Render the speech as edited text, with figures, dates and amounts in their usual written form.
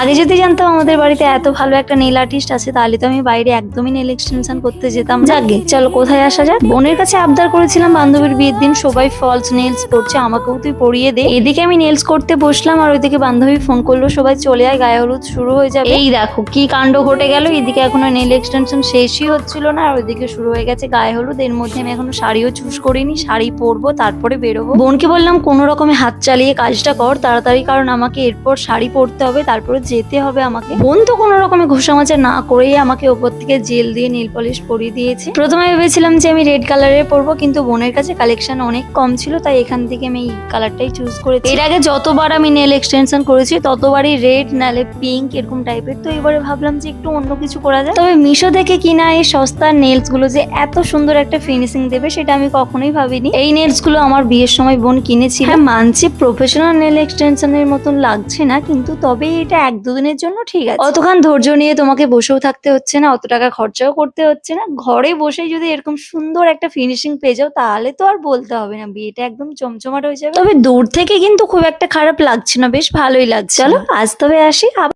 আগে যদি জানতাম আমাদের বাড়িতে এত ভালো একটা নেল আর্টিস্ট আছে তাহলে তো আমি বাইরে একদমই নেল এক্সটেনশন করতে যেতাম না। যাকে চলো কোথায় আসা যাক। বোনের কাছে আবদার করেছিলাম বান্ধবীর বিয়ের দিন সবাই ফলস নেলস করছে, আমাকেও তুই পরিয়ে দে। এদিকে আমি নেলস করতে বসলাম আর ওইদিকে বান্ধবী ফোন করলো সবাই চলে আয়, গায়ে হলুদ শুরু হয়ে যাবে। এই দেখো কি কাণ্ড ঘটে গেল, এদিকে এখনো নেল এক্সটেনশন শেষই হচ্ছিল না আর ওইদিকে শুরু হয়ে গেছে গায়ে হলুদ। এর মধ্যে আমি এখনো শাড়িও চুজ করিনি, শাড়ি পরবো তারপরে বেরোবো। বোনকে বললাম কোনো রকমে হাত চালিয়ে কাজটা কর তাড়াতাড়ি, কারণ আমাকে এরপর শাড়ি পরতে হবে, তারপরে যেতে হবে আমাকে। বোন তো কোনো রকমে ঘষামাজা না করেই আমাকে ওপর থেকে জেল দিয়ে নেল পলিশ পরিয়ে দিয়েছে। প্রথমে ভেবেছিলাম যে আমি রেড কালারের পরবো, কিন্তু বোনের কাছে কালেকশন অনেক কম ছিল তাই এখান থেকে আমি এই কালারটাই চুজ করেছি। এর আগে যতবার আমি নেল এক্সটেনশন করেছি ততবারই রেড নালে পিঙ্ক এরকম টাইপের, তো এবারে ভাবলাম যে একটু অন্য কিছু করা যায়। তবে মিশো থেকে কিনা এই সস্তার নেলস গুলো যে এত সুন্দর একটা ফিনিশিং দেবে সেটা আমি কখনোই ভাবিনি। এই নেলস গুলো আমার বিয়ের সময় বোন কিনেছিল। হ্যাঁ মানছি প্রফেশনাল নেল এক্সটেনশনের মতন লাগছে না, কিন্তু তবে এটা এক দুদিনের জন্য ঠিক আছে। অতক্ষণ ধৈর্য নিয়ে তোমাকে বসেও থাকতে হচ্ছে না, অত টাকা খরচাও করতে হচ্ছে না। ঘরে বসেই যদি এরকম সুন্দর একটা ফিনিশিং পেয়ে যাও তাহলে তো আর বলতে হবে না, বিয়েটা একদম চমচমাট হয়ে যাবে। তবে দূর থেকে কিন্তু খুব একটা খারাপ লাগছে না, বেশ ভালোই লাগছে। চলো আজ তবে আসি।